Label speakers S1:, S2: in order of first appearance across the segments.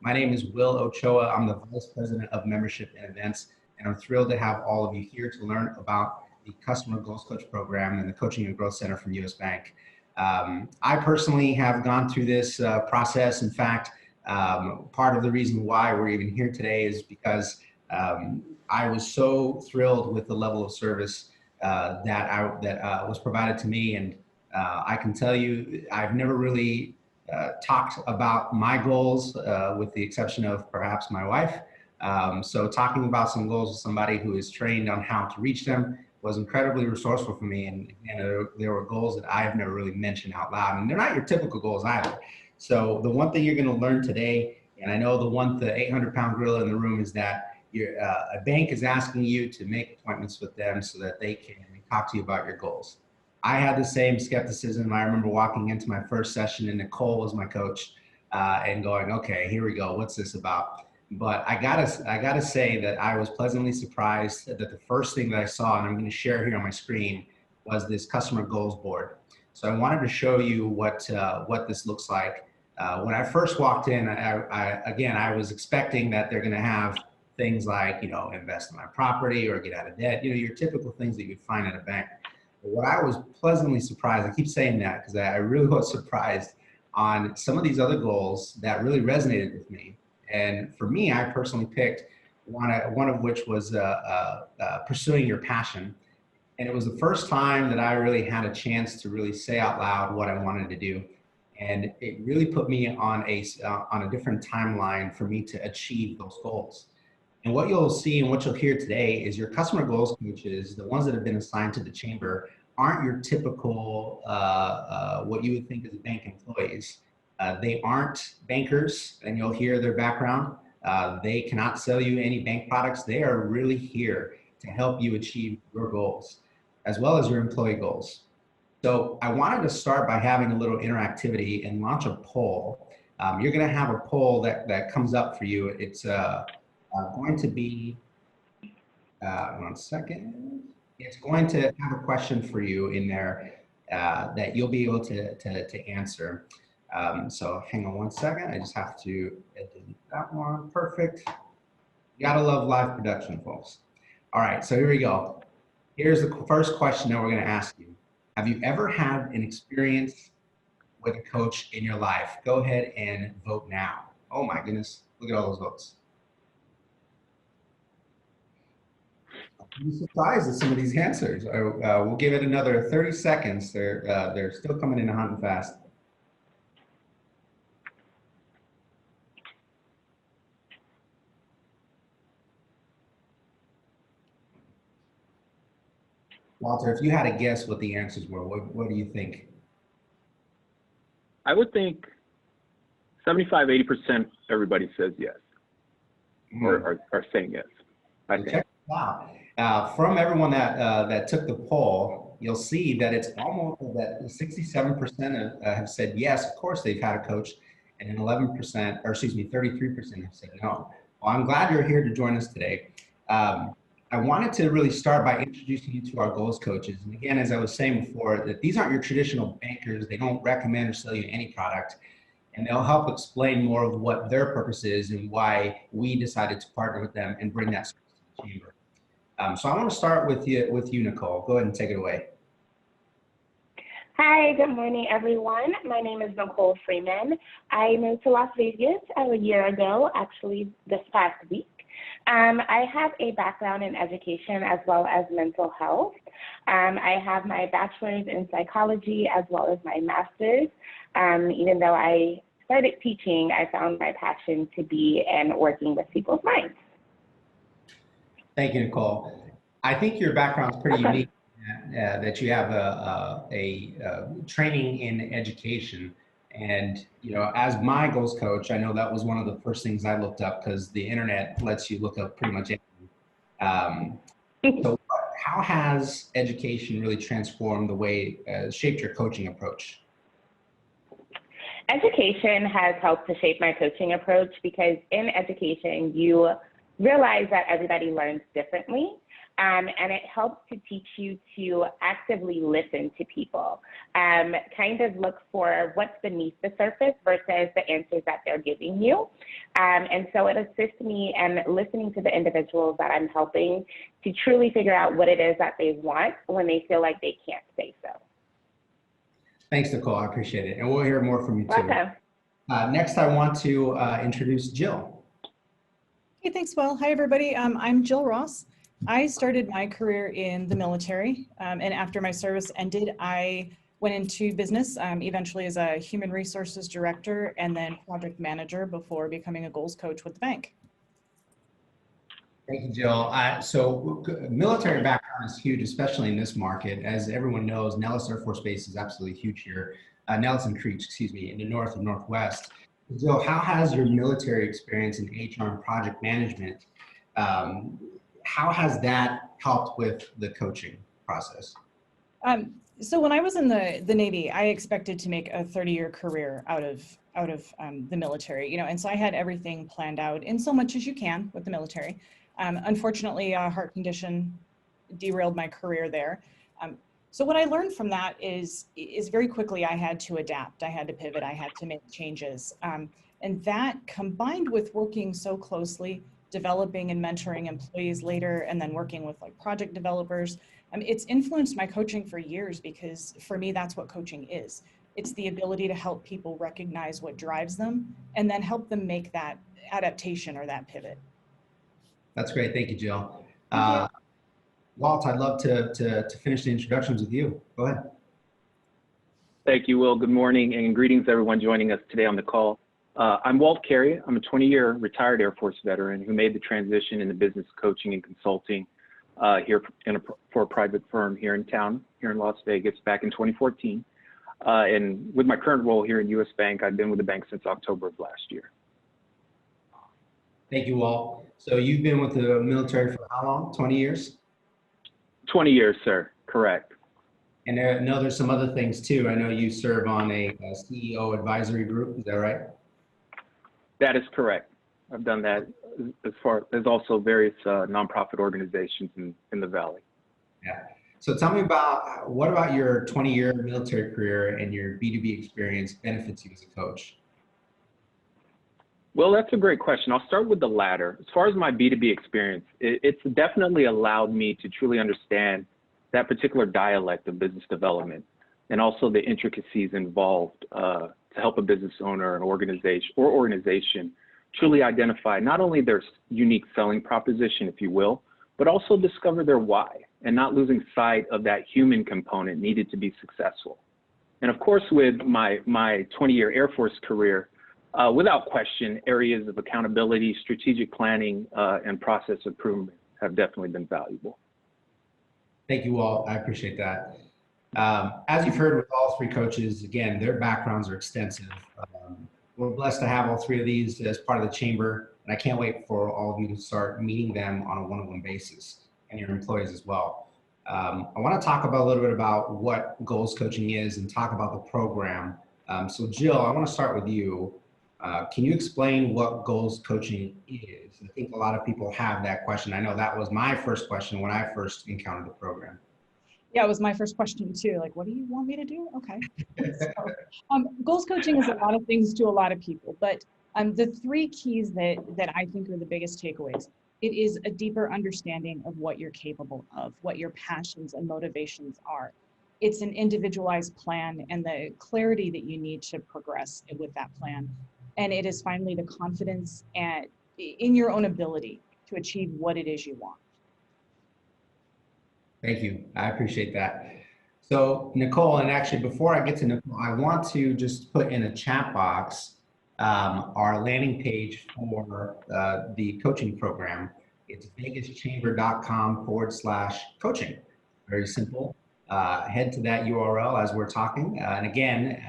S1: My name is Will Ochoa. I'm the Vice President of Membership and Events, and I'm thrilled to have all of you here to learn about the Customer Goals Coach Program and the Coaching and Growth Center from US Bank. I personally have gone through this process. In fact, part of the reason why we're even here today is because I was so thrilled with the level of service that was provided to me, and I can tell you I've never really talked about my goals with the exception of perhaps my wife. So talking about some goals with somebody who is trained on how to reach them was incredibly resourceful for me. And again, there were goals that I've never really mentioned out loud, and they're not your typical goals either. So the one thing you're going to learn today, and I know the 800-pound gorilla in the room, is that a bank is asking you to make appointments with them so that they can talk to you about your goals. I had the same skepticism. I remember walking into my first session and Nicole was my coach and going, okay, here we go. What's this about? But I gotta say that I was pleasantly surprised that the first thing that I saw, and I'm going to share here on my screen, was this customer goals board. So I wanted to show you what this looks like. When I first walked in, I was expecting that they're going to have things like, invest in my property or get out of debt, your typical things that you'd find at a bank. But what I was pleasantly surprised, I keep saying that because I really was surprised on some of these other goals that really resonated with me. And for me, I personally picked one of which was pursuing your passion. And it was the first time that I really had a chance to really say out loud what I wanted to do. And it really put me on a different timeline for me to achieve those goals. And what you'll see and what you'll hear today is your customer goals coaches, the ones that have been assigned to the chamber, aren't your typical, what you would think as bank employees. They aren't bankers, and you'll hear their background. They cannot sell you any bank products. They are really here to help you achieve your goals, as well as your employee goals. So I wanted to start by having a little interactivity and launch a poll. You're gonna have a poll that comes up for you. It's going to be, one second. It's going to have a question for you in there that you'll be able to answer. So hang on one second. I just have to edit that one. Perfect. You gotta love live production, folks. All right, so here we go. Here's the first question that we're gonna ask you. Have you ever had an experience with a coach in your life? Go ahead and vote now. Oh my goodness, look at all those votes. I'm surprised at some of these answers. We'll give it another 30 seconds. They're still coming in hot and fast. Walter, if you had to guess what the answers were, what do you think?
S2: I would think 75, 80% everybody says yes, or are saying yes. I think.
S1: Wow. From everyone that took the poll, you'll see that it's almost that 67% have said yes, of course they've had a coach, and then 11%, or excuse me, 33% have said no. Well, I'm glad you're here to join us today. I wanted to really start by introducing you to our goals coaches. And again, as I was saying before, that these aren't your traditional bankers. They don't recommend or sell you any product. And they'll help explain more of what their purpose is and why we decided to partner with them and bring that service to the chamber. So I want to start with you, Nicole. Go ahead and take it away.
S3: Hi, good morning, everyone. My name is Nicole Freeman. I moved to Las Vegas a year ago, actually this past week. I have a background in education as well as mental health. I have my bachelor's in psychology as well as my master's. Even though I started teaching, I found my passion to be in working with people's minds.
S1: Thank you, Nicole. I think your background is pretty unique, that you have a training in education. And, as my goals coach, I know that was one of the first things I looked up because the internet lets you look up pretty much anything. So how has education really transformed the way, shaped your coaching approach?
S3: Education has helped to shape my coaching approach because in education, you realize that everybody learns differently. And it helps to teach you to actively listen to people, kind of look for what's beneath the surface versus the answers that they're giving you. And so it assists me in listening to the individuals that I'm helping to truly figure out what it is that they want when they feel like they can't say so.
S1: Thanks, Nicole. I appreciate it. And we'll hear more from you too.
S3: Okay.
S1: Next, I want to introduce Jill.
S4: Hey, thanks, Will. Hi, everybody. I'm Jill Ross. I started my career in the military, and after my service ended, I went into business, eventually as a human resources director and then project manager before becoming a goals coach with the bank.
S1: Thank you, Jill. So military background is huge, especially in this market. As everyone knows, Nellis Air Force Base is absolutely huge here. Nellis and Creech, excuse me, in the North and Northwest. Jill, how has your military experience in HR and project management, how has that helped with the coaching process?
S4: So when I was in the Navy, I expected to make a 30-year career out of the military, and so I had everything planned out in so much as you can with the military. Unfortunately, a heart condition derailed my career there. So what I learned from that is very quickly I had to adapt, I had to pivot, I had to make changes. And that combined with working so closely, developing and mentoring employees later, and then working with like project developers, it's influenced my coaching for years, because for me, that's what coaching is. It's the ability to help people recognize what drives them and then help them make that adaptation or that pivot.
S1: That's great. Thank you, Jill.
S4: Thank you.
S1: Walt, I'd love to finish the introductions with you. Go ahead.
S2: Thank you, Will. Good morning and greetings everyone joining us today on the call. I'm Walt Kerry. I'm a 20-year retired Air Force veteran who made the transition into business coaching and consulting for a private firm here in town, here in Las Vegas, back in 2014. And with my current role here in U.S. Bank, I've been with the bank since October of last year.
S1: Thank you, Walt. So you've been with the military for how long? 20 years?
S2: 20 years, sir. Correct.
S1: And I know there's some other things too. I know you serve on a CEO advisory group. Is that right?
S2: That is correct. I've done that as far as also various nonprofit organizations in the Valley.
S1: Yeah. So tell me about, what about your 20-year military career and your B2B experience benefits you as a coach?
S2: Well, that's a great question. I'll start with the latter. As far as my B2B experience, it's definitely allowed me to truly understand that particular dialect of business development and also the intricacies involved to help a business owner, an organization truly identify not only their unique selling proposition, if you will, but also discover their why and not losing sight of that human component needed to be successful. And of course, with my 20-year Air Force career, without question, areas of accountability, strategic planning, and process improvement have definitely been valuable.
S1: Thank you, Walt. I appreciate that. As you've heard with all three coaches, again, their backgrounds are extensive. We're blessed to have all three of these as part of the chamber, and I can't wait for all of you to start meeting them on a one-on-one basis, and your employees as well. I want to talk about a little bit about what goals coaching is and talk about the program. So Jill, I want to start with you. Can you explain what goals coaching is? I think a lot of people have that question. I know that was my first question when I first encountered the program.
S4: Yeah, it was my first question too. Like, what do you want me to do? Okay. So, goals coaching is a lot of things to a lot of people, but the three keys that I think are the biggest takeaways. It is a deeper understanding of what you're capable of, what your passions and motivations are. It's an individualized plan and the clarity that you need to progress with that plan. And it is finally the confidence in your own ability to achieve what it is you want.
S1: Thank you. I appreciate that. So Nicole, and actually before I get to Nicole, I want to just put in a chat box our landing page for the coaching program. It's vegaschamber.com/coaching. Very simple. Head to that URL as we're talking. And again,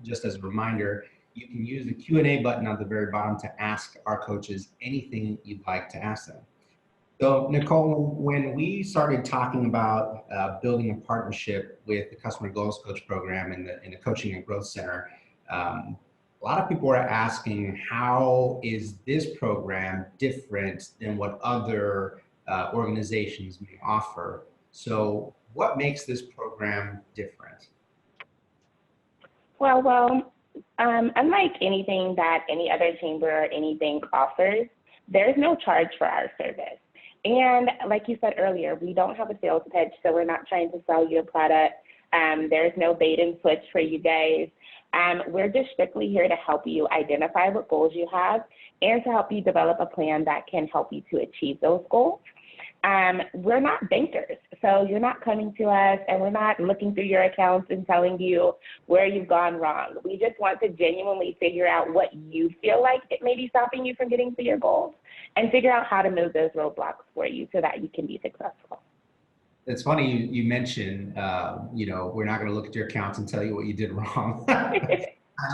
S1: just as a reminder, you can use the Q&A button at the very bottom to ask our coaches anything you'd like to ask them. So Nicole, when we started talking about building a partnership with the Customer Goals Coach program in the Coaching and Growth Center, a lot of people are asking, how is this program different than what other organizations may offer. So what makes this program different?
S3: Well, unlike anything that any other chamber or any bank offers, there's no charge for our service. And like you said earlier, we don't have a sales pitch, so we're not trying to sell you a product. There's no bait and switch for you guys. We're just strictly here to help you identify what goals you have and to help you develop a plan that can help you to achieve those goals. We're not bankers, so you're not coming to us and we're not looking through your accounts and telling you where you've gone wrong. We just want to genuinely figure out what you feel like it may be stopping you from getting to your goals and figure out how to move those roadblocks for you so that you can be successful.
S1: It's funny you mentioned, we're not going to look at your accounts and tell you what you did wrong. I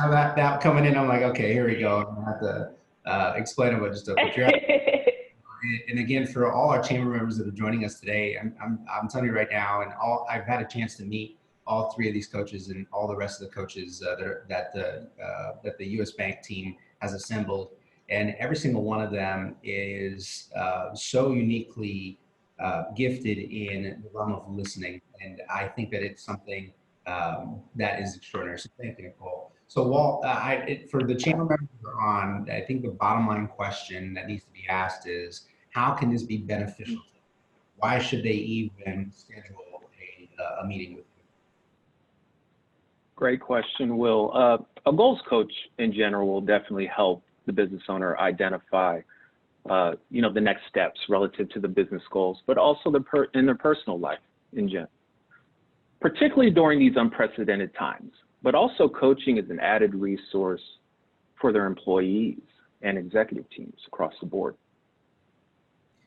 S1: know that coming in, I'm like, okay, here we go. I'm going to have to explain about just but you're and again, for all our chamber members that are joining us today, I'm telling you right now, and I've had a chance to meet all three of these coaches and all the rest of the coaches that the U.S. Bank team has assembled, and every single one of them is so uniquely gifted in the realm of listening, and I think that it's something that is extraordinary. So thank you, Nicole. So Walt, for the chamber members who are on, I think the bottom line question that needs to be asked is, how can this be beneficial to them? Why should they even schedule a meeting with you?
S2: Great question, Will. A goals coach in general will definitely help the business owner identify the next steps relative to the business goals, but also in their personal life in general, particularly during these unprecedented times. But also coaching is an added resource for their employees and executive teams across the board.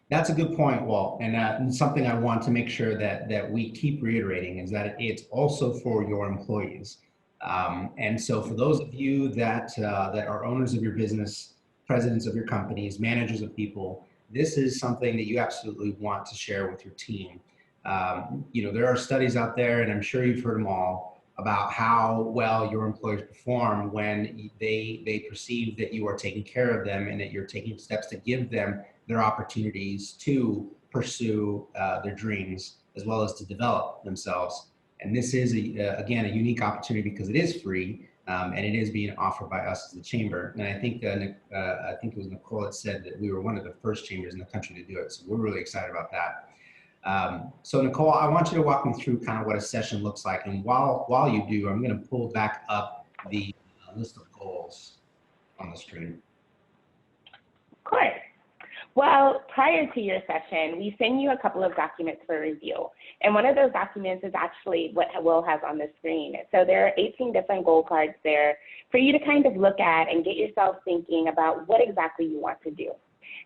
S1: That's a good point, Walt, and something I want to make sure that we keep reiterating is that it's also for your employees. And so for those of you that are owners of your business, presidents of your companies, managers of people, this is something that you absolutely want to share with your team. There are studies out there, and I'm sure you've heard them all, about how well your employees perform when they perceive that you are taking care of them and that you're taking steps to give them their opportunities to pursue their dreams as well as to develop themselves. And this is, again, a unique opportunity because it is free and it is being offered by us as the chamber. And I think it was Nicole that said that we were one of the first chambers in the country to do it. So we're really excited about that. So Nicole, I want you to walk me through kind of what a session looks like. And while you do, I'm going to pull back up the list of goals on the screen.
S3: Of course. Well, prior to your session, we send you a couple of documents for review. And one of those documents is actually what Will has on the screen. So there are 18 different goal cards there for you to kind of look at and get yourself thinking about what exactly you want to do.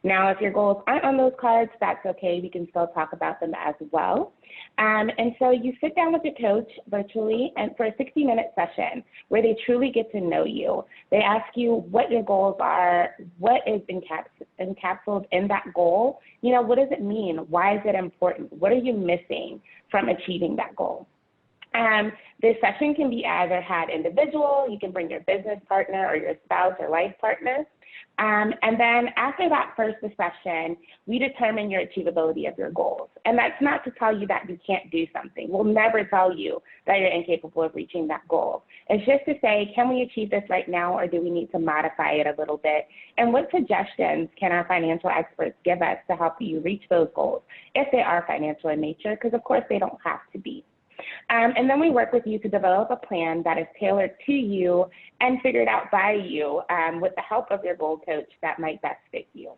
S3: Now, if your goals aren't on those cards, that's okay. We can still talk about them as well. And so you sit down with your coach virtually and for a 60-minute session where they truly get to know you. They ask you what your goals are, what is encapsulated in that goal. What does it mean? Why is it important? What are you missing from achieving that goal? This session can be either had individual, you can bring your business partner or your spouse or life partner. And then after that first session, we determine your achievability of your goals. And that's not to tell you that you can't do something. We'll never tell you that you're incapable of reaching that goal. It's just to say, can we achieve this right now, or do we need to modify it a little bit? And what suggestions can our financial experts give us to help you reach those goals, if they are financial in nature? Because of course they don't have to be. And then we work with you to develop a plan that is tailored to you and figured out by you with the help of your goal coach that might best fit you.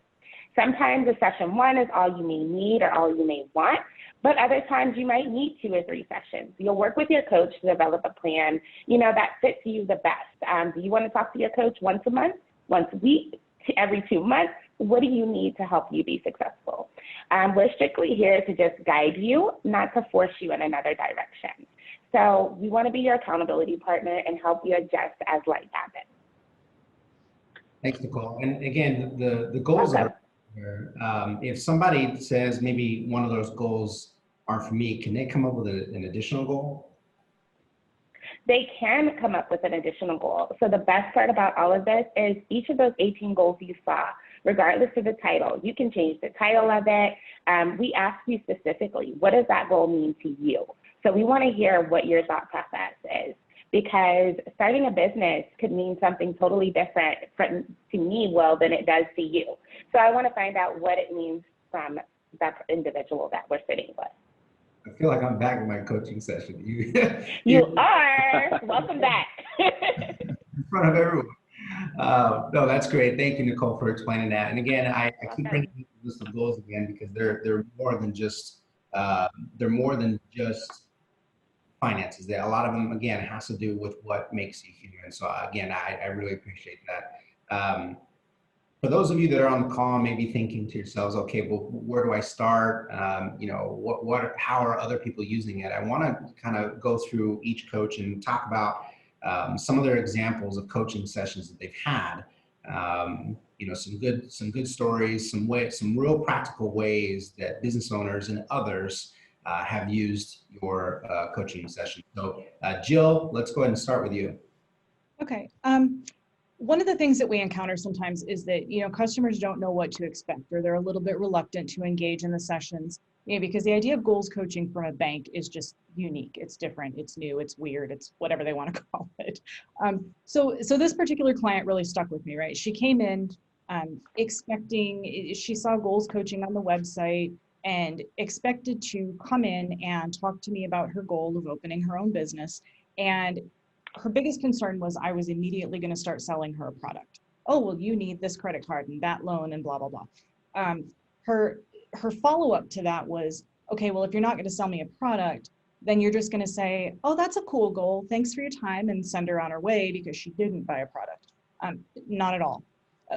S3: Sometimes a session one is all you may need or all you may want, but other times you might need 2 or 3 sessions. You'll work with your coach to develop a plan, that fits you the best. Do you want to talk to your coach once a month, once a week, every 2 months? What do you need to help you be successful? We're strictly here to just guide you, not to force you in another direction. So we want to be your accountability partner and help you adjust as life happens.
S1: Thanks, Nicole. And again, the goals are there. If somebody says maybe one of those goals aren't for me, can they come up with an additional goal?
S3: They can come up with an additional goal. So the best part about all of this is each of those 18 goals you saw regardless of the title. You can change the title of it. We ask you specifically, what does that goal mean to you? So we want to hear what your thought process is, because starting a business could mean something totally different to me, Will, than it does to you. So I want to find out what it means from that individual that we're sitting with.
S1: I feel like I'm back in my coaching session.
S3: You are. Welcome back.
S1: In front of everyone. No, that's great. Thank you, Nicole, for explaining that. And again, I keep bringing the list of goals again because they're more than just finances. A lot of them, again, has to do with what makes you human. So again, I really appreciate that. For those of you that are on the call, maybe thinking to yourselves, okay, well, where do I start? How are other people using it? I want to kind of go through each coach and talk about some of their examples of coaching sessions that they've had. Some good stories, some real practical ways that business owners and others have used your coaching session. So Jill, let's go ahead and start with you.
S4: Okay. One of the things that we encounter sometimes is that, customers don't know what to expect, or they're a little bit reluctant to engage in the sessions, because the idea of goals coaching from a bank is just unique. It's different, it's new, it's weird, it's whatever they want to call it. So this particular client really stuck with me, right? She came in she saw goals coaching on the website and expected to come in and talk to me about her goal of opening her own business. And her biggest concern was I was immediately going to start selling her a product. Oh, well, you need this credit card and that loan and blah, blah, blah. Her follow-up to that was, okay, well, if you're not going to sell me a product, then you're just going to say, oh, that's a cool goal. Thanks for your time, and send her on her way because she didn't buy a product. Not at all.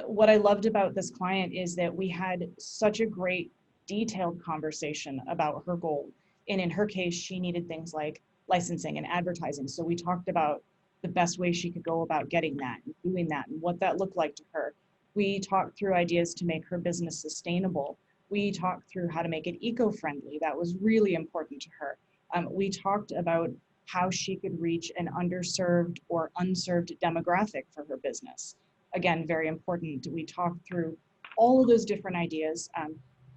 S4: What I loved about this client is that we had such a great detailed conversation about her goal. And in her case, she needed things like licensing and advertising. So we talked about the best way she could go about getting that and doing that and what that looked like to her. We talked through ideas to make her business sustainable. We talked through how to make it eco-friendly. That was really important to her. We talked about how she could reach an underserved or unserved demographic for her business. Again, very important. We talked through all of those different ideas.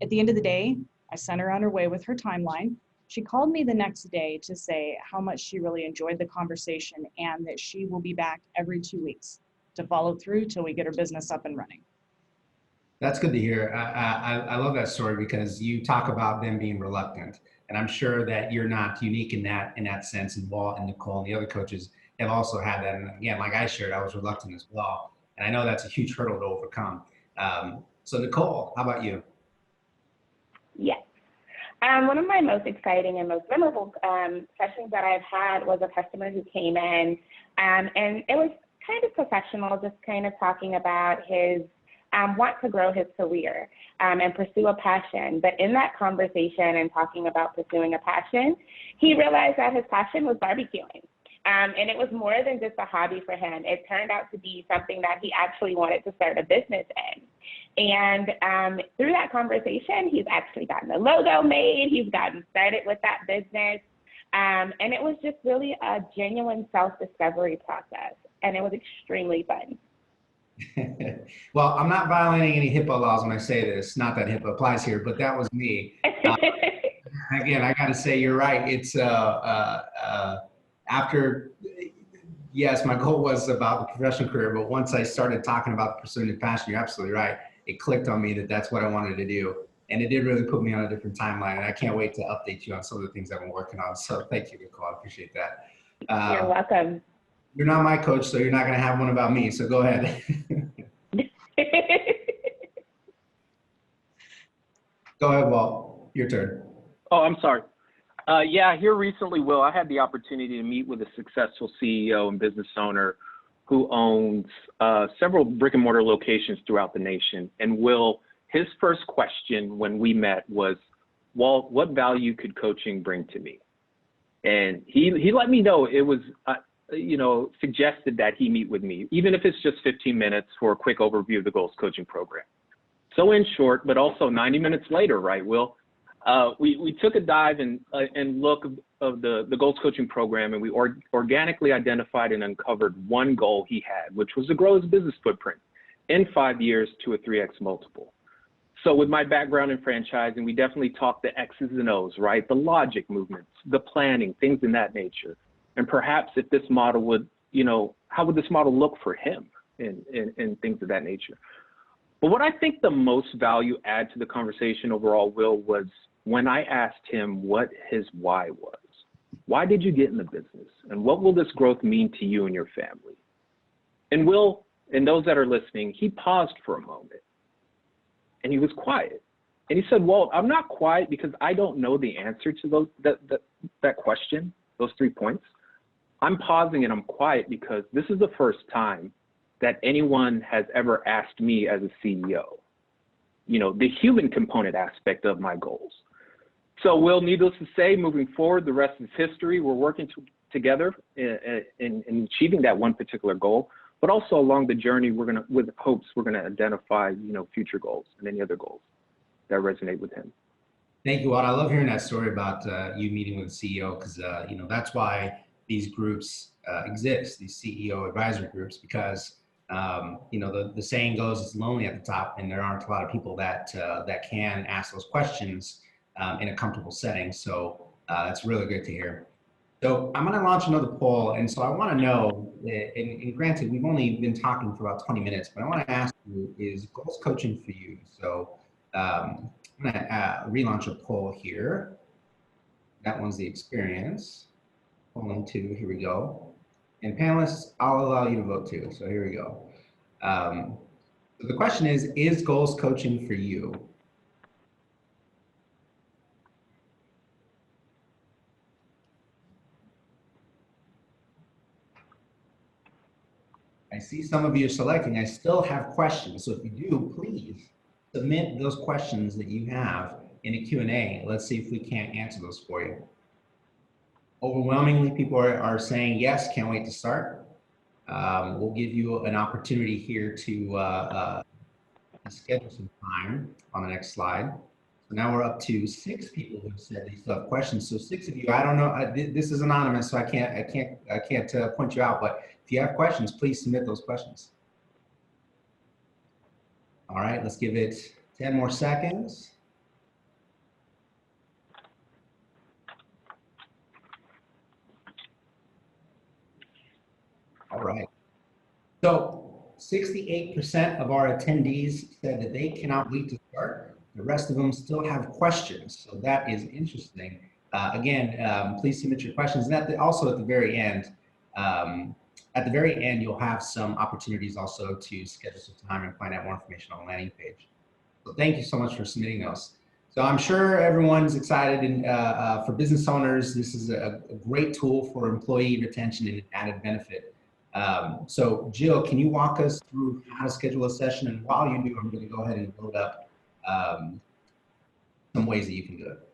S4: At the end of the day, I sent her on her way with her timeline. She called me the next day to say how much she really enjoyed the conversation and that she will be back every 2 weeks to follow through till we get her business up and running.
S1: That's good to hear. I love that story because you talk about them being reluctant, and I'm sure that you're not unique in that sense. And Walt and Nicole and the other coaches have also had that. And again, like I shared, I was reluctant as well, and I know that's a huge hurdle to overcome. So Nicole, how about you?
S3: Yes. One of my most exciting and most memorable sessions that I've had was a customer who came in, and it was kind of professional, just kind of talking about his want to grow his career and pursue a passion. But in that conversation and talking about pursuing a passion, he realized that his passion was barbecuing. And it was more than just a hobby for him. It turned out to be something that he actually wanted to start a business in. And through that conversation, he's actually gotten a logo made. He's gotten started with that business. And it was just really a genuine self-discovery process. And it was extremely fun.
S1: Well, I'm not violating any HIPAA laws when I say this. Not that HIPAA applies here, but that was me. Again, I got to say, you're right. It's after, yes, my goal was about the professional career, but once I started talking about pursuing the passion, you're absolutely right. It clicked on me that that's what I wanted to do. And it did really put me on a different timeline. And I can't wait to update you on some of the things I've been working on. So thank you, Nicole. I appreciate that.
S3: You're welcome.
S1: You're not my coach, so you're not going to have one about me. So go ahead. Go ahead, Walt. Your turn.
S2: Oh, I'm sorry. Yeah, here recently, Will, I had the opportunity to meet with a successful CEO and business owner who owns several brick and mortar locations throughout the nation. And Will, his first question when we met was, Walt, what value could coaching bring to me? And he let me know it was, suggested that he meet with me, even if it's just 15 minutes for a quick overview of the goals coaching program. So in short, but also 90 minutes later, right, Will? We took a dive and look of the goals coaching program, and we organically identified and uncovered one goal he had, which was to grow his business footprint. in 5 years to a 3x multiple. So with my background in franchising, we definitely talk the X's and O's, right? The logic movements, the planning, things in that nature. And perhaps if this model would, how would this model look for him and things of that nature. But what I think the most value add to the conversation overall, Will, was when I asked him what his why was. Why did you get in the business? And what will this growth mean to you and your family? And Will, and those that are listening, he paused for a moment and he was quiet. And he said, Walt, I'm not quiet because I don't know the answer to that question, those 3 points. I'm pausing and I'm quiet because this is the first time that anyone has ever asked me as a CEO, the human component aspect of my goals. So Will, needless to say, moving forward, the rest is history. We're working together in achieving that one particular goal, but also along the journey, with hopes, we're gonna identify, future goals and any other goals that resonate with him.
S1: Thank you, Walt. I love hearing that story about you meeting with the CEO, because that's why these groups exist, these CEO advisory groups, because the saying goes, it's lonely at the top, and there aren't a lot of people that can ask those questions in a comfortable setting. So it's really good to hear. So I'm going to launch another poll, and so I want to know, and granted, we've only been talking for about 20 minutes, but I want to ask you, is goals coaching for you? So I'm going to relaunch a poll here. That one's the experience. Polling 2, here we go. And panelists, I'll allow you to vote too. So here we go. So the question is goals coaching for you? I see some of you are selecting. I still have questions. So if you do, please submit those questions that you have in a Q&A. Let's see if we can't answer those for you. Overwhelmingly, people are saying yes, can't wait to start. We'll give you an opportunity here to schedule some time on the next slide. So now we're up to 6 people who said they still have questions. So 6 of you, I don't know, this is anonymous, so I can't point you out, but if you have questions, please submit those questions. All right, let's give it 10 more seconds. All right. So 68% of our attendees said that they cannot wait to start. The rest of them still have questions. So that is interesting. Again, please submit your questions. And also at the very end, you'll have some opportunities also to schedule some time and find out more information on the landing page. So thank you so much for submitting those. So I'm sure everyone's excited, and for business owners, this is a great tool for employee retention and added benefit. So Jill, can you walk us through how to schedule a session? And while you do, I'm going to go ahead and load up some ways that you can do it.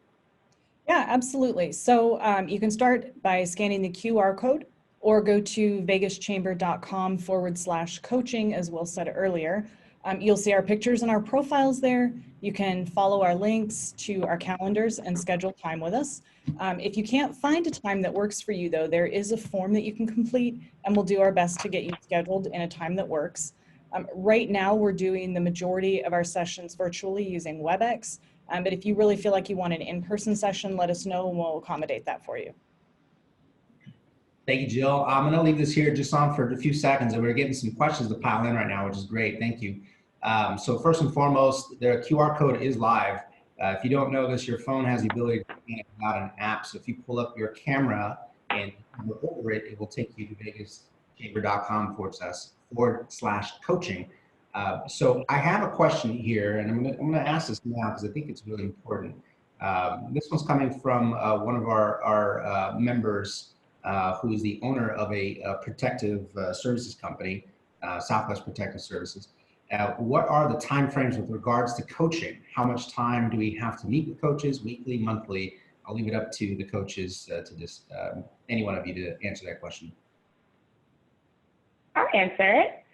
S4: Yeah, absolutely. So you can start by scanning the QR code or go to vegaschamber.com/coaching, as Will said earlier. You'll see our pictures and our profiles there. You can follow our links to our calendars and schedule time with us. If you can't find a time that works for you, though, there is a form that you can complete, and we'll do our best to get you scheduled in a time that works. Right now, we're doing the majority of our sessions virtually using WebEx, but if you really feel like you want an in-person session, let us know and we'll accommodate that for you.
S1: Thank you, Jill. I'm going to leave this here just on for a few seconds, and we're getting some questions to pile in right now, which is great. Thank you. So first and foremost, the QR code is live. If you don't know this, your phone has the ability to scan it without an app. So if you pull up your camera and hover over it, it will take you to vegaschamber.com/coaching. So I have a question here, and I'm going to ask this now because I think it's really important. This one's coming from one of our members, who is the owner of a protective services company, Southwest Protective Services. What are the timeframes with regards to coaching? How much time do we have to meet with coaches, weekly, monthly? I'll leave it up to the coaches any one of you to answer that question.
S3: I'll answer it.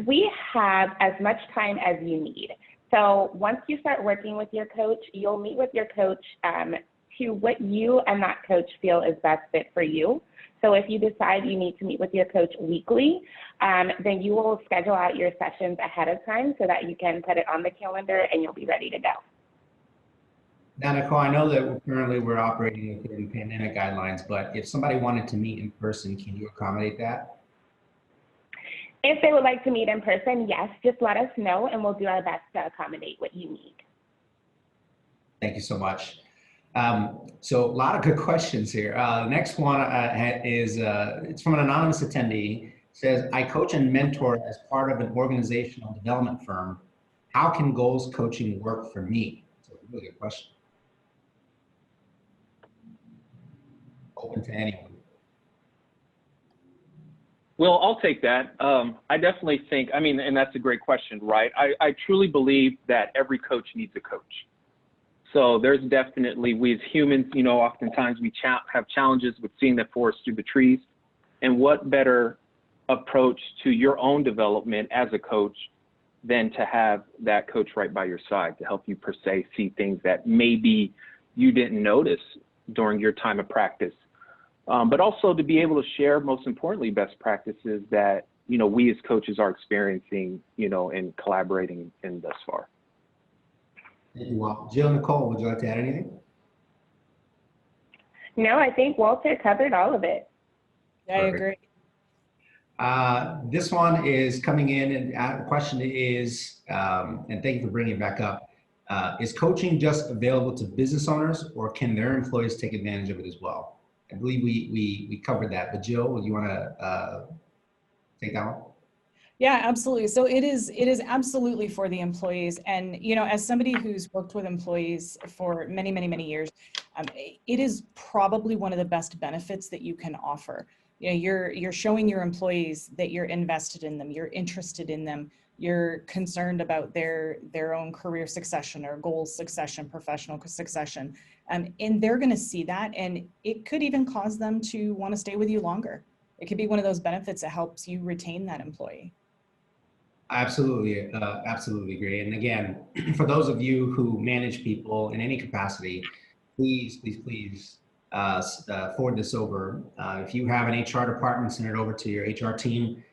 S3: We have as much time as you need. So once you start working with your coach, you'll meet with your coach to what you and that coach feel is best fit for you. So if you decide you need to meet with your coach weekly, then you will schedule out your sessions ahead of time so that you can put it on the calendar and you'll be ready to go.
S1: Now, Nicole, I know that currently we're operating within pandemic guidelines, but if somebody wanted to meet in person, can you accommodate that?
S3: If they would like to meet in person, yes, just let us know and we'll do our best to accommodate what you need.
S1: Thank you so much. So a lot of good questions here. The next one is it's from an anonymous attendee. It says, I coach and mentor as part of an organizational development firm. How can goals coaching work for me? It's a really good question. Open to anyone.
S2: Well, I'll take that. I definitely think, I mean, and that's a great question, right? I truly believe that every coach needs a coach. So there's definitely, we as humans, you know, oftentimes we have challenges with seeing the forest through the trees. And what better approach to your own development as a coach than to have that coach right by your side to help you, per se, see things that maybe you didn't notice during your time of practice. But also to be able to share, most importantly, best practices that, you know, we as coaches are experiencing, you know, and collaborating in thus far.
S1: Thank you, Walt. Jill, Nicole, would you like to add anything?
S3: No, I think Walter covered all of it.
S4: I agree.
S1: This one is coming in, and the question is, and thank you for bringing it back up, is coaching just available to business owners, or can their employees take advantage of it as well? I believe we covered that, but Jill, you want to take that one?
S4: Yeah, absolutely. So it is absolutely for the employees. And, you know, as somebody who's worked with employees for many, many, many years, it is probably one of the best benefits that you can offer. You know, you're showing your employees that you're invested in them, you're interested in them, you're concerned about their own career succession or goals succession, professional succession. And they're going to see that, and it could even cause them to want to stay with you longer. It could be one of those benefits that helps you retain that employee.
S1: Absolutely, absolutely agree. And again, for those of you who manage people in any capacity, please, please, please forward this over. If you have an HR department, send it over to your HR team.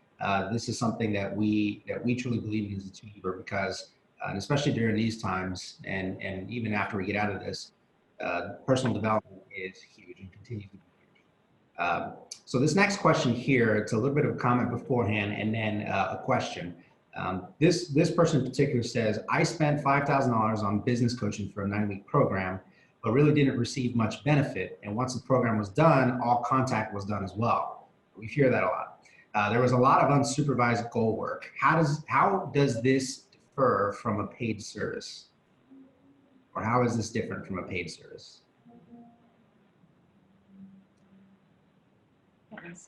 S1: This is something that we truly believe in as a achiever, because, and especially during these times, and even after we get out of this, personal development is huge and continues to be huge. So this next question here, it's a little bit of a comment beforehand and then a question. This person in particular says, I spent $5,000 on business coaching for a 9-week program, but really didn't receive much benefit. And once the program was done, all contact was done as well. We hear that a lot. There was a lot of unsupervised goal work. How does this differ from a paid service? Or how is this different from a paid service?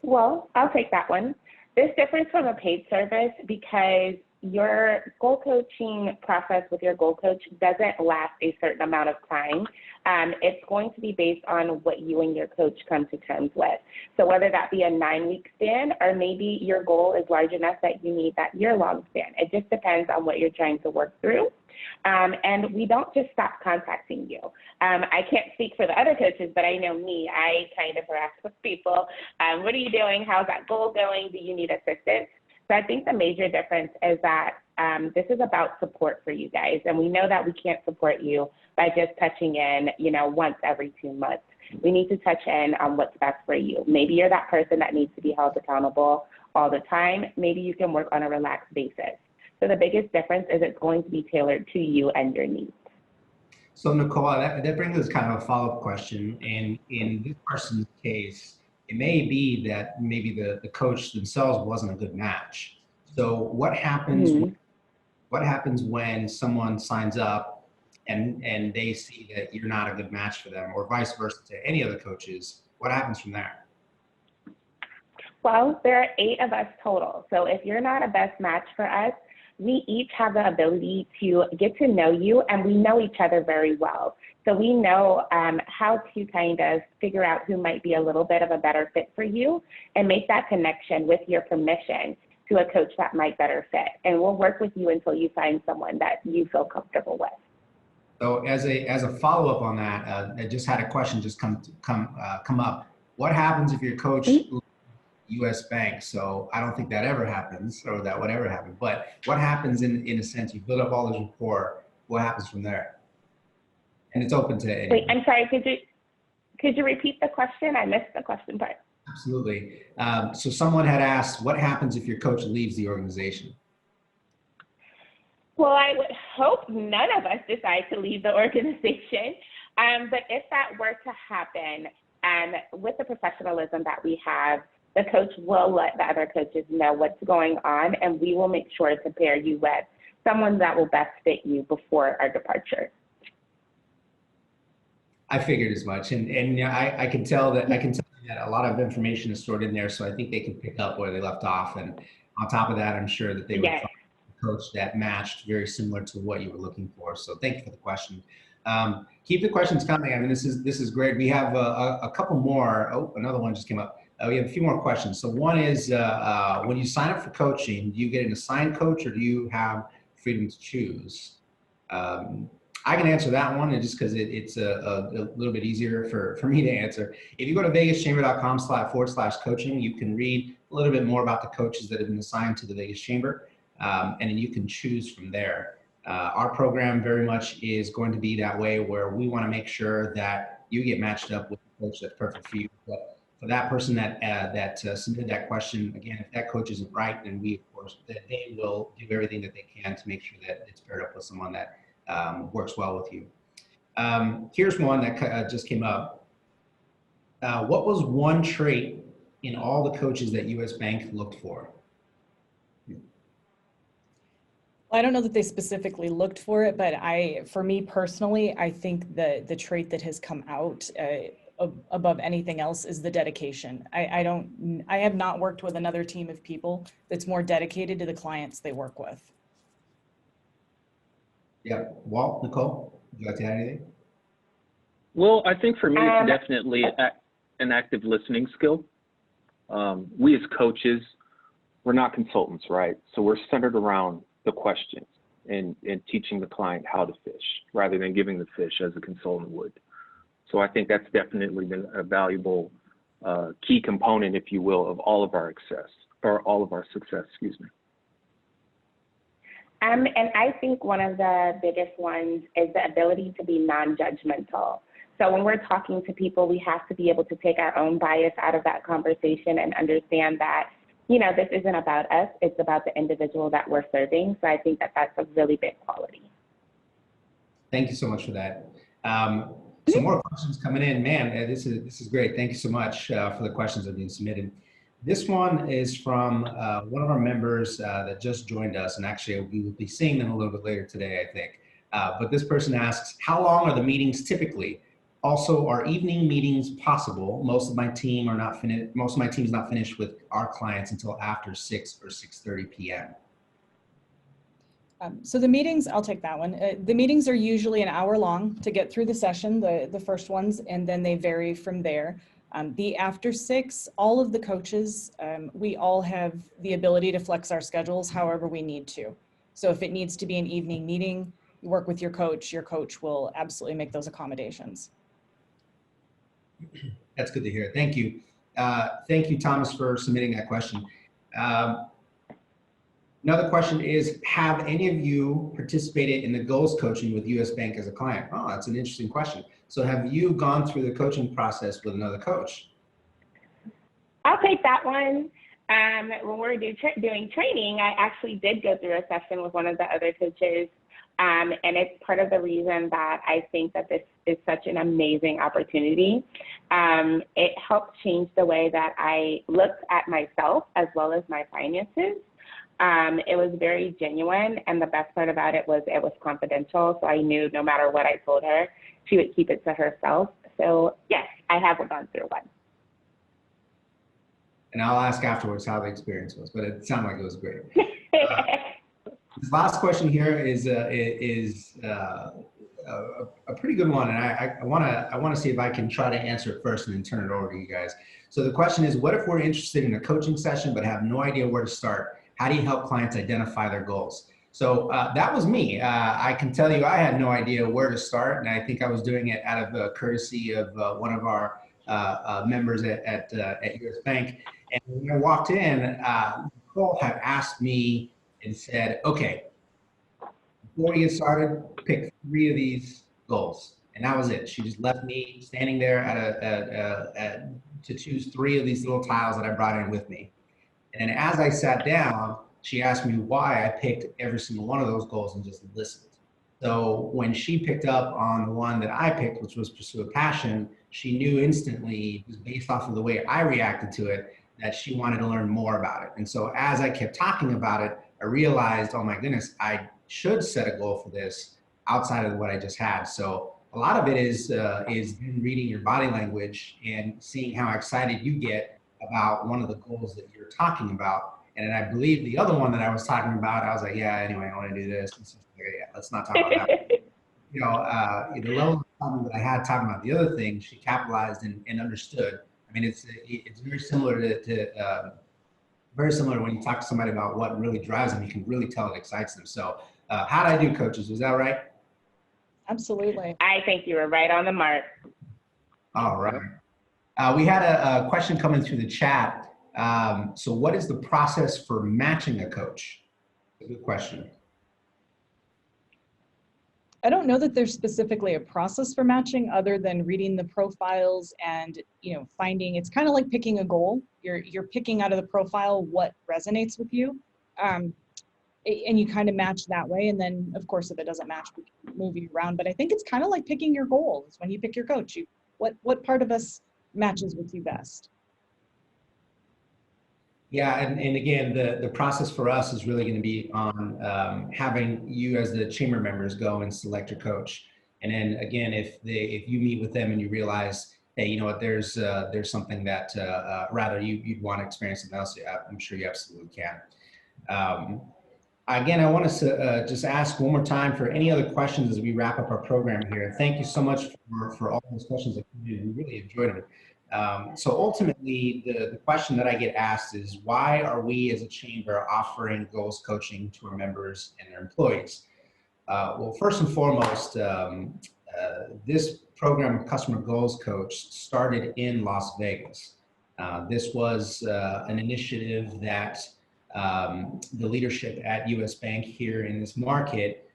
S3: Well, I'll take that one. This differs from a paid service because your goal coaching process with your goal coach doesn't last a certain amount of time. It's going to be based on what you and your coach come to terms with. So whether that be a 9-week span, or maybe your goal is large enough that you need that year-long span. It just depends on what you're trying to work through. And we don't just stop contacting you. I can't speak for the other coaches, but I know me, I kind of harass with people. What are you doing? How's that goal going? Do you need assistance? So I think the major difference is that this is about support for you guys. And we know that we can't support you by just touching in, you know, once every 2 months. We need to touch in on what's best for you. Maybe you're that person that needs to be held accountable all the time. Maybe you can work on a relaxed basis. So the biggest difference is it's going to be tailored to you and your needs.
S1: So Nicole, that brings us kind of a follow-up question. And in this person's case, it may be that maybe the coach themselves wasn't a good match. So what happens? What happens when someone signs up and they see that you're not a good match for them, or vice versa to any other coaches? What happens from there?
S3: Well, there are 8 of us total. So if you're not a best match for us, we each have the ability to get to know you, and we know each other very well. So we know how to kind of figure out who might be a little bit of a better fit for you and make that connection with your permission to a coach that might better fit. And we'll work with you until you find someone that you feel comfortable with.
S1: So as a follow-up on that, I just had a question just come up. what happens if your coach U.S. Bank? So I don't think that ever happens, or that would ever happen. But what happens in a sense? You build up all this rapport. What happens from there? And it's open to anyone.
S3: Wait, I'm sorry. Could you repeat the question? I missed the question part.
S1: Absolutely. So someone had asked, what happens if your coach leaves the organization?
S3: Well, I would hope none of us decide to leave the organization. But if that were to happen, with the professionalism that we have, the coach will let the other coaches know what's going on, and we will make sure to pair you with someone that will best fit you before our departure.
S1: I figured as much, and you know, I can tell that a lot of information is stored in there, so I think they can pick up where they left off. And on top of that, I'm sure that they would find a coach that matched very similar to what you were looking for. So thank you for the question. Keep the questions coming. I mean, this is great. We have a couple more. Oh, another one just came up. We have a few more questions. So one is, when you sign up for coaching, do you get an assigned coach, or do you have freedom to choose? I can answer that one, and just because it's a little bit easier for me to answer. If you go to vegaschamber.com//coaching, you can read a little bit more about the coaches that have been assigned to the Vegas Chamber, and then you can choose from there. Our program very much is going to be that way, where we want to make sure that you get matched up with a coach that's perfect for you. But for that person that submitted that question, again, if that coach isn't right, then we, of course, they will do everything that they can to make sure that it's paired up with someone that works well with you. Here's one that just came up. What was one trait in all the coaches that U.S. Bank looked for?
S4: I don't know that they specifically looked for it, but for me personally, I think the trait that has come out above anything else is the dedication. I have not worked with another team of people that's more dedicated to the clients they work with.
S1: Yeah, Walt, Nicole, would you like to add anything?
S2: Well, I think for me, it's definitely an active listening skill. We as coaches, we're not consultants, right? So we're centered around the questions and teaching the client how to fish rather than giving the fish as a consultant would. So I think that's definitely been a valuable key component, if you will, of all of our success, excuse me.
S3: And I think one of the biggest ones is the ability to be non-judgmental. So when we're talking to people, we have to be able to take our own bias out of that conversation and understand that, you know, this isn't about us, it's about the individual that we're serving. So I think that that's a really big quality.
S1: Thank you so much for that. Some more questions coming in. Man, this is great. Thank you so much for the questions that are being submitted. This one is from one of our members that just joined us, and actually we will be seeing them a little bit later today, I think. But this person asks, how long are the meetings typically? Also, are evening meetings possible? Most of my team is not finished with our clients until after 6 or 6:30 p.m.
S4: So the meetings, I'll take that one. The meetings are usually an hour long to get through the session, the first ones, and then they vary from there. The after 6, all of the coaches, we all have the ability to flex our schedules however we need to. So if it needs to be an evening meeting, you work with your coach will absolutely make those accommodations.
S1: That's good to hear. Thank you. Thank you, Thomas, for submitting that question. Another question is, have any of you participated in the goals coaching with U.S. Bank as a client? Oh, that's an interesting question. So have you gone through the coaching process with another coach?
S3: I'll take that one. When we're doing training, I actually did go through a session with one of the other coaches. And it's part of the reason that I think that this is such an amazing opportunity. It helped change the way that I looked at myself as well as my finances. It was very genuine, and the best part about it was confidential, so I knew no matter what I told her, she would keep it to herself. So yes, I have gone through one.
S1: And I'll ask afterwards how the experience was, but it sounded like it was great. This last question here is a pretty good one, and I want to see if I can try to answer it first and then turn it over to you guys. So the question is, what if we're interested in a coaching session but have no idea where to start? How do you help clients identify their goals? So that was me. I can tell you I had no idea where to start, and I think I was doing it out of the courtesy of one of our members at US Bank. And when I walked in, Nicole had asked me and said, okay, before we get started, pick 3 of these goals. And that was it. She just left me standing there to choose 3 of these little tiles that I brought in with me. And as I sat down, she asked me why I picked every single one of those goals and just listened. So when she picked up on the one that I picked, which was pursue a passion, she knew instantly, just based off of the way I reacted to it, that she wanted to learn more about it. And so as I kept talking about it, I realized, oh my goodness, I should set a goal for this outside of what I just had. So a lot of it is reading your body language and seeing how excited you get about one of the goals that you're talking about. And then I believe the other one that I was talking about, I was like, yeah, anyway, I want to do this. And so, yeah, let's not talk about that. The level of time that I had talking about the other thing, she capitalized and understood. I mean, it's very similar to very similar when you talk to somebody about what really drives them. You can really tell it excites them. So how'd I do, coaches? Was that right?
S4: Absolutely.
S3: I think you were right on the mark.
S1: All right. We had a question coming through the chat. So what is the process for matching a coach? A good question.
S4: I don't know that there's specifically a process for matching other than reading the profiles and, finding, it's kind of like picking a goal. You're picking out of the profile what resonates with you. And you kind of match that way. And then of course, if it doesn't match, we can move you around. But I think it's kind of like picking your goals. When you pick your coach, what part of us matches with you best?
S1: Yeah, and again, the process for us is really going to be on having you as the chamber members go and select your coach. And then again, if you meet with them and you realize, hey, you know what, there's something that rather you'd want to experience something else, I'm sure you absolutely can. Again, I want to just ask one more time for any other questions as we wrap up our program here. Thank you so much for all those questions that you did. We really enjoyed them. So ultimately, the question that I get asked is, why are we as a chamber offering goals coaching to our members and their employees? Well, first and foremost, this program of Customer Goals Coach started in Las Vegas. This was an initiative that the leadership at US Bank here in this market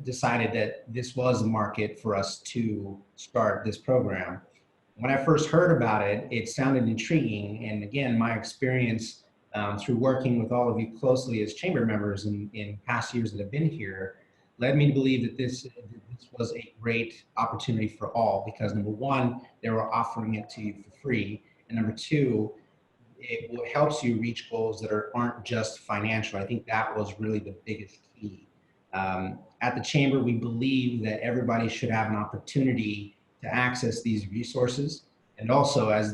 S1: decided that this was a market for us to start this program. When I first heard about it, it sounded intriguing. And again, my experience through working with all of you closely as chamber members in past years that have been here led me to believe that this was a great opportunity for all, because number one, they were offering it to you for free. And number two, it helps you reach goals that aren't just financial. I think that was really the biggest key. At the chamber, we believe that everybody should have an opportunity to access these resources. And also, as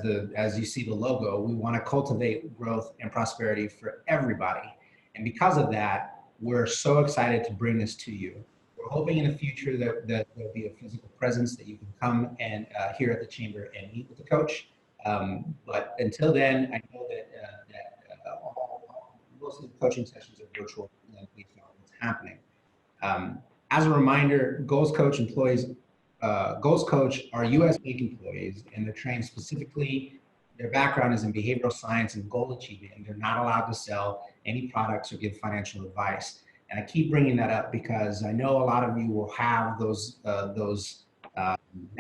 S1: you see the logo, we want to cultivate growth and prosperity for everybody. And because of that, we're so excited to bring this to you. We're hoping in the future that there'll be a physical presence, that you can come and here at the chamber and meet with the coach. But until then, I know that most of the coaching sessions are virtual based on what's happening. As a reminder, Goals Coach employees, Goals Coach are US Bank employees, and they're trained specifically. Their background is in behavioral science and goal achievement, and they're not allowed to sell any products or give financial advice. And I keep bringing that up because I know a lot of you will have that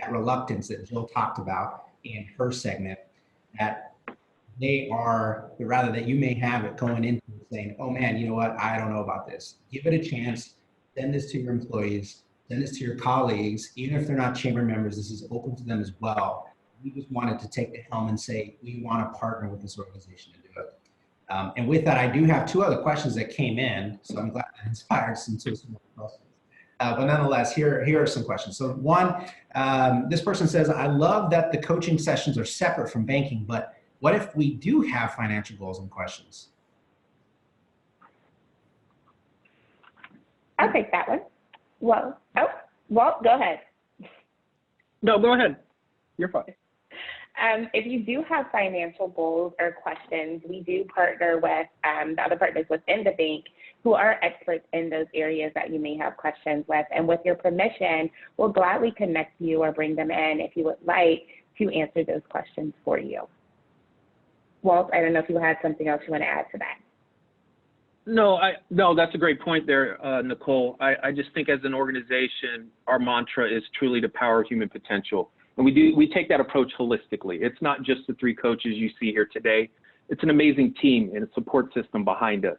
S1: reluctance that Jill talked about in her segment, that that you may have it going into it saying, oh man, you know what, I don't know about this. Give it a chance, send this to your employees, send this to your colleagues, even if they're not chamber members, this is open to them as well. We just wanted to take the helm and say, we want to partner with this organization to do it. And with that, I do have 2 other questions that came in, so I'm glad that inspired some more questions. But nonetheless, here are some questions. So one, this person says, I love that the coaching sessions are separate from banking, but what if we do have financial goals and questions?
S3: I'll take that one. Well, Walt, go ahead.
S2: No, go ahead. You're fine.
S3: If you do have financial goals or questions, we do partner with the other partners within the bank who are experts in those areas that you may have questions with. And with your permission, we'll gladly connect you or bring them in if you would like to answer those questions for you. Walt, I don't know if you had something else you want to add to that.
S2: No, that's a great point there, Nicole. I just think as an organization, our mantra is truly to power human potential. And we take that approach holistically. It's not just the 3 coaches you see here today. It's an amazing team and a support system behind us.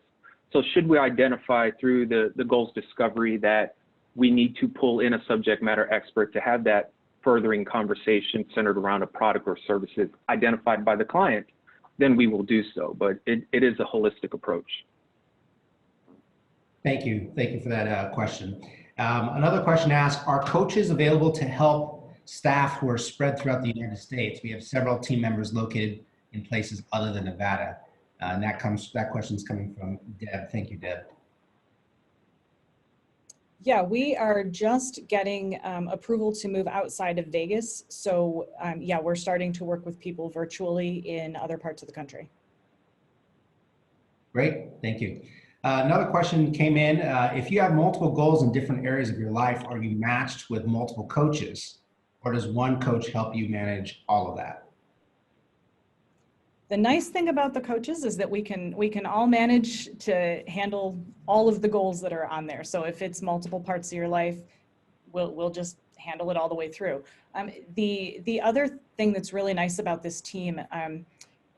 S2: So should we identify through the goals discovery that we need to pull in a subject matter expert to have that furthering conversation centered around a product or services identified by the client, then we will do so. But it is a holistic approach.
S1: Thank you. Thank you for that question. Another question asked, are coaches available to help staff who are spread throughout the United States? We have several team members located in places other than Nevada. And that question's coming from Deb. Thank you, Deb.
S4: Yeah, we are just getting approval to move outside of Vegas. So yeah, we're starting to work with people virtually in other parts of the country.
S1: Great, thank you. Another question came in. If you have multiple goals in different areas of your life, are you matched with multiple coaches, or does one coach help you manage all of that?
S4: The nice thing about the coaches is that we can all manage to handle all of the goals that are on there. So if it's multiple parts of your life, we'll just handle it all the way through. The other thing that's really nice about this team,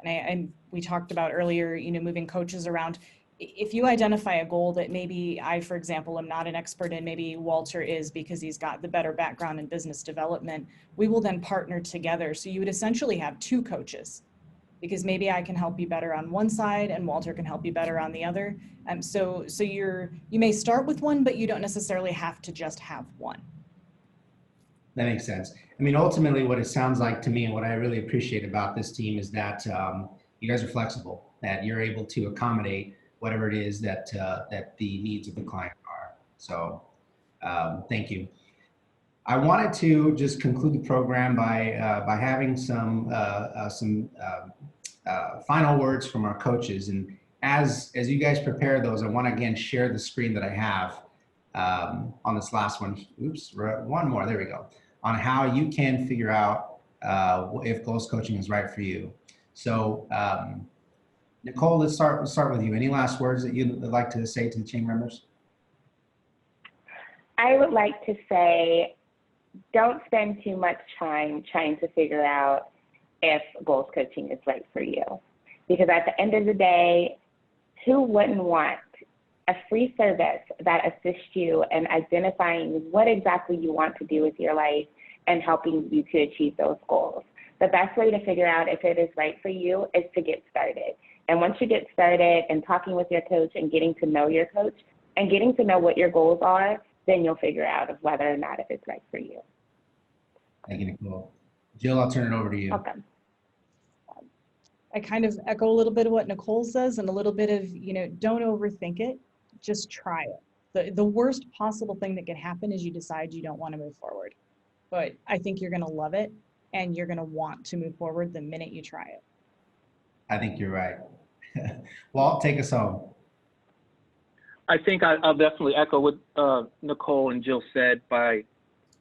S4: and we talked about earlier, moving coaches around. If you identify a goal that maybe I, for example, am not an expert in, maybe Walter is because he's got the better background in business development, we will then partner together. So you would essentially have 2 coaches, because maybe I can help you better on one side and Walter can help you better on the other. So you may start with one, but you don't necessarily have to just have one.
S1: That makes sense. I mean, ultimately what it sounds like to me and what I really appreciate about this team is that you guys are flexible, that you're able to accommodate whatever it is that the needs of the client are. So thank you. I wanted to just conclude the program by having some final words from our coaches. And as you guys prepare those, I want to again share the screen that I have on this last one. Oops, one more. There we go. On how you can figure out if goals coaching is right for you. So Nicole, let's start with you. Any last words that you'd like to say to the team members?
S3: I would like to say, don't spend too much time trying to figure out if goals coaching is right for you. Because at the end of the day, who wouldn't want a free service that assists you in identifying what exactly you want to do with your life and helping you to achieve those goals? The best way to figure out if it is right for you is to get started. And once you get started and talking with your coach and getting to know your coach and getting to know what your goals are, then you'll figure out of whether or not if it's right for you.
S1: Thank you, Nicole. Jill, I'll turn it over to you.
S3: Okay.
S4: I kind of echo a little bit of what Nicole says and a little bit of, don't overthink it, just try it. The worst possible thing that could happen is you decide you don't want to move forward. But I think you're going to love it and you're going to want to move forward the minute you try it.
S1: I think you're right. Walt, take us home.
S2: I think I'll definitely echo what Nicole and Jill said by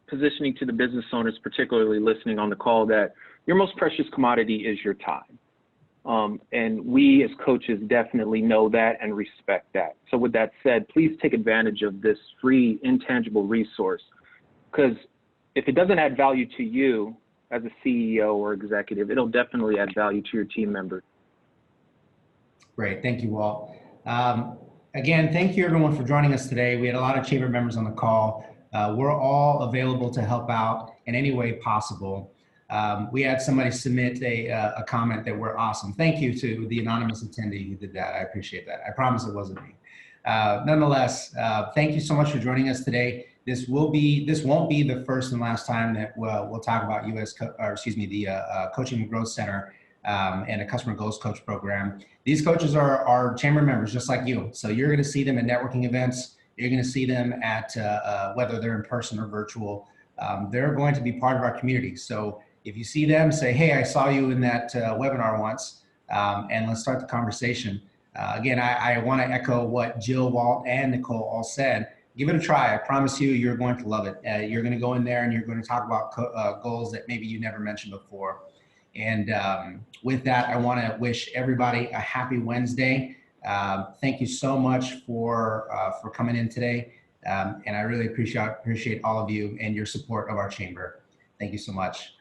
S2: positioning to the business owners, particularly listening on the call, that your most precious commodity is your time. And we as coaches definitely know that and respect that. So with that said, please take advantage of this free, intangible resource, because if it doesn't add value to you as a CEO or executive, it'll definitely add value to your team members.
S1: Great, thank you, Walt. Again, thank you everyone for joining us today. We had a lot of chamber members on the call. We're all available to help out in any way possible. We had somebody submit a comment that we're awesome. Thank you to the anonymous attendee who did that. I appreciate that. I promise it wasn't me. Nonetheless, thank you so much for joining us today. This won't be the first and last time that we'll talk about the Coaching and Growth Center and a Customer Goals Coach program. These coaches are chamber members just like you. So you're going to see them at networking events. You're going to see them at whether they're in person or virtual. They're going to be part of our community. So if you see them, say, hey, I saw you in that webinar once, and let's start the conversation. Again, I want to echo what Jill, Walt, and Nicole all said. give it a try. I promise you, you're going to love it. You're going to go in there and you're going to talk about goals that maybe you never mentioned before. And with that, I want to wish everybody a happy Wednesday. Thank you so much for coming in today. And I really appreciate all of you and your support of our chamber. Thank you so much.